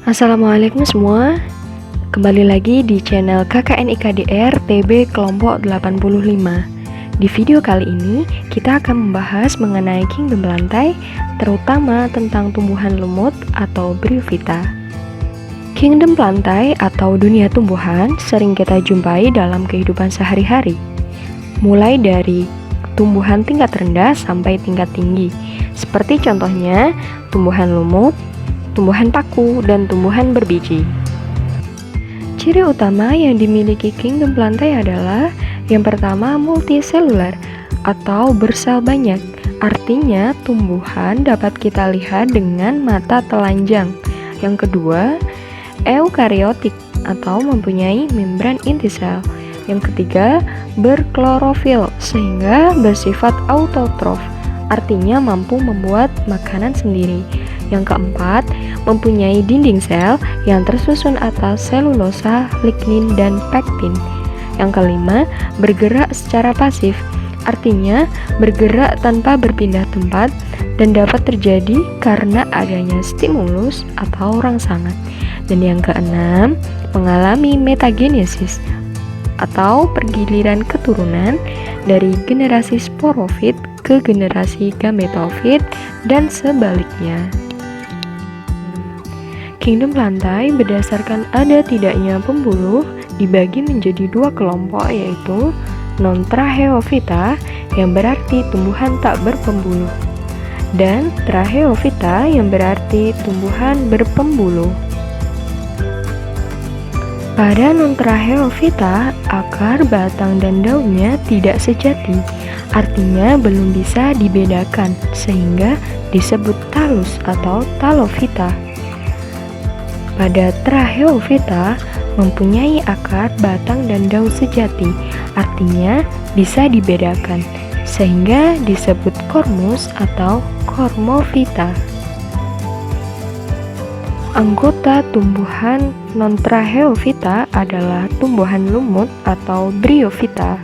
Assalamualaikum semua. Kembali lagi di channel KKN IKDR TB kelompok 85. Di video kali ini kita akan membahas mengenai kingdom lantai, terutama tentang tumbuhan lumut atau bryophyta. Kingdom lantai atau dunia tumbuhan sering kita jumpai dalam kehidupan sehari-hari, mulai dari tumbuhan tingkat rendah sampai tingkat tinggi, seperti contohnya tumbuhan lumut, tumbuhan paku, dan tumbuhan berbiji. Ciri utama yang dimiliki kingdom lantai adalah yang pertama multiselular atau bersel banyak. Artinya tumbuhan dapat kita lihat dengan mata telanjang. Yang kedua, eukariotik atau mempunyai membran inti sel. Yang ketiga, berklorofil sehingga bersifat autotrof, artinya mampu membuat makanan sendiri. Yang keempat, mempunyai dinding sel yang tersusun atas selulosa, lignin, dan pektin. Yang kelima, bergerak secara pasif, artinya bergerak tanpa berpindah tempat dan dapat terjadi karena adanya stimulus atau rangsangan. Dan yang keenam, mengalami metagenesis atau pergiliran keturunan dari generasi sporofit ke generasi gametofit dan sebaliknya. Kingdom lantai berdasarkan ada tidaknya pembuluh dibagi menjadi dua kelompok, yaitu non-tracheophyta yang berarti tumbuhan tak berpembuluh dan tracheophyta yang berarti tumbuhan berpembuluh. Pada non-tracheophyta, akar, batang, dan daunnya tidak sejati, artinya belum bisa dibedakan sehingga disebut talus atau talophyta. Pada tracheophyta mempunyai akar, batang, dan daun sejati, artinya bisa dibedakan, sehingga disebut kormus atau kormophyta. Anggota tumbuhan non-tracheophyta adalah tumbuhan lumut atau bryophyta.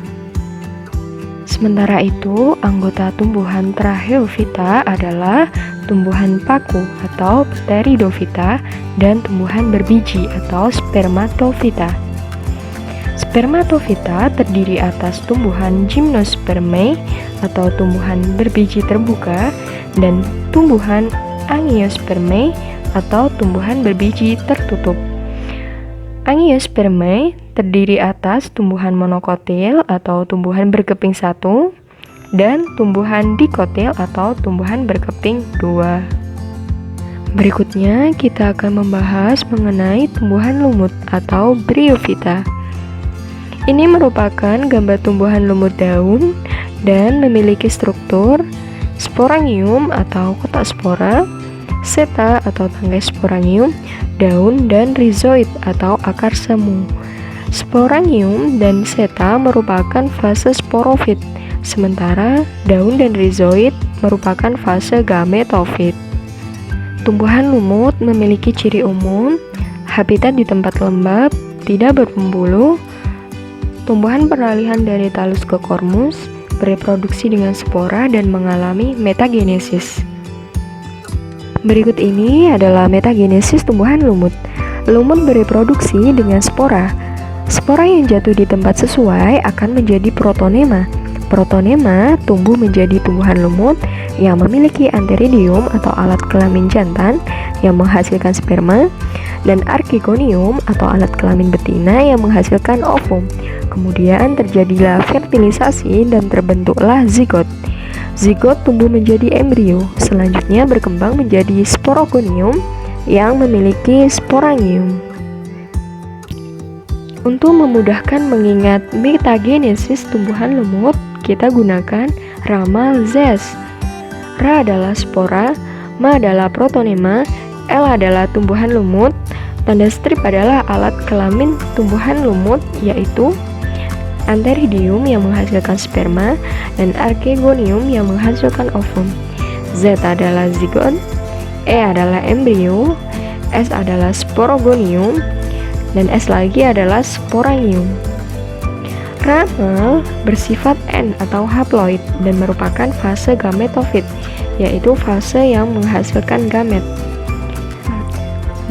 Sementara itu, anggota tumbuhan tracheophyta adalah tumbuhan paku atau pteridophyta dan tumbuhan berbiji atau spermatophyta. Spermatophyta terdiri atas tumbuhan gymnospermae atau tumbuhan berbiji terbuka dan tumbuhan angiospermae atau tumbuhan berbiji tertutup. Angiospermae terdiri atas tumbuhan monokotil atau tumbuhan berkeping satu dan tumbuhan dikotil atau tumbuhan berkeping dua. Berikutnya kita akan membahas mengenai tumbuhan lumut atau bryophyta. Ini merupakan gambar tumbuhan lumut daun dan memiliki struktur sporangium atau kotak spora, seta atau tangkai sporangium, daun, dan rhizoid atau akar semu. Sporangium dan seta merupakan fase sporofit, sementara daun dan rhizoid merupakan fase gametofit. Tumbuhan lumut memiliki ciri umum, habitat di tempat lembab, tidak berpembuluh, tumbuhan peralihan dari talus ke kormus, bereproduksi dengan spora, dan mengalami metagenesis. Berikut ini adalah metagenesis tumbuhan lumut. Lumut bereproduksi dengan spora. Spora yang jatuh di tempat sesuai akan menjadi protonema. Protonema tumbuh menjadi tumbuhan lumut yang memiliki antheridium atau alat kelamin jantan yang menghasilkan sperma dan archegonium atau alat kelamin betina yang menghasilkan ovum. Kemudian terjadilah fertilisasi dan terbentuklah zigot. Zigot tumbuh menjadi embrio, selanjutnya berkembang menjadi sporogonium yang memiliki sporangium. Untuk memudahkan mengingat metagenesis tumbuhan lumut, kita gunakan ramal ZES. Ra adalah spora, Ma adalah protonema, L adalah tumbuhan lumut, tanda strip adalah alat kelamin tumbuhan lumut, yaitu antheridium yang menghasilkan sperma dan archegonium yang menghasilkan ovum. Z adalah zigot, E adalah embrio, S adalah sporogonium, dan S lagi adalah sporangium. Ramal bersifat N atau haploid dan merupakan fase gametofit, yaitu fase yang menghasilkan gamet.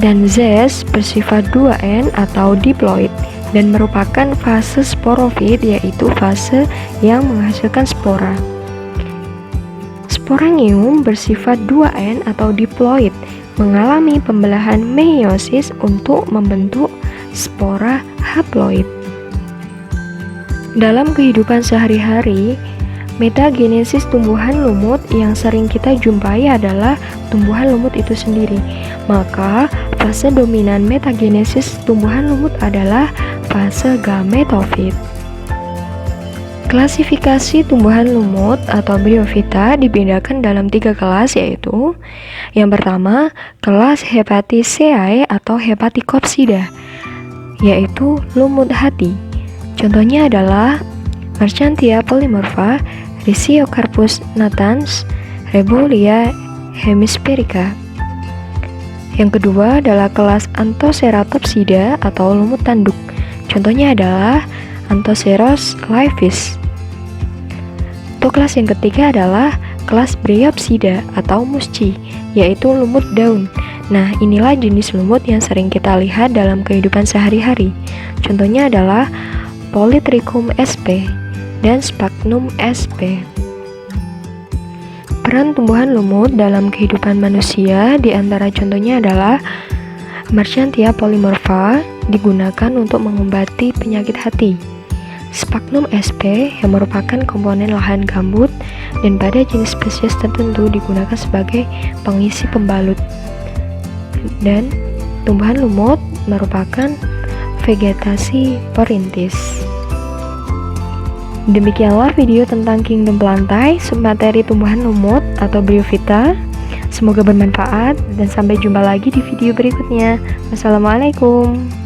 Dan zes bersifat 2N atau diploid dan merupakan fase sporofit, yaitu fase yang menghasilkan spora. Sporangium bersifat 2N atau diploid, mengalami pembelahan meiosis untuk membentuk spora haploid. Dalam kehidupan sehari-hari, metagenesis tumbuhan lumut yang sering kita jumpai adalah tumbuhan lumut itu sendiri. Maka, fase dominan metagenesis tumbuhan lumut adalah fase gametofit. Klasifikasi tumbuhan lumut atau bryophyta dibedakan dalam 3 kelas, yaitu yang pertama, kelas Hepaticeae atau Hepaticopsida, yaitu lumut hati. Contohnya adalah Marchantia polymorpha, Rhizocarpus natans, Rebolia hemisperica. Yang kedua adalah kelas Anthoceratopsida atau lumut tanduk. Contohnya adalah Anthoceros laevis. Untuk kelas yang ketiga adalah kelas Bryopsida atau musci, yaitu lumut daun. Nah, inilah jenis lumut yang sering kita lihat dalam kehidupan sehari-hari. Contohnya adalah Polytrichum sp dan Sphagnum sp. Peran tumbuhan lumut dalam kehidupan manusia di antara contohnya adalah Marchantia polymorpha digunakan untuk mengobati penyakit hati. Sphagnum sp yang merupakan komponen lahan gambut dan pada jenis spesies tertentu digunakan sebagai pengisi pembalut. Dan tumbuhan lumut merupakan vegetasi perintis. Demikianlah video tentang kingdom plantae, submateri tumbuhan lumut atau bryophyta. Semoga bermanfaat dan sampai jumpa lagi di video berikutnya. Wassalamualaikum.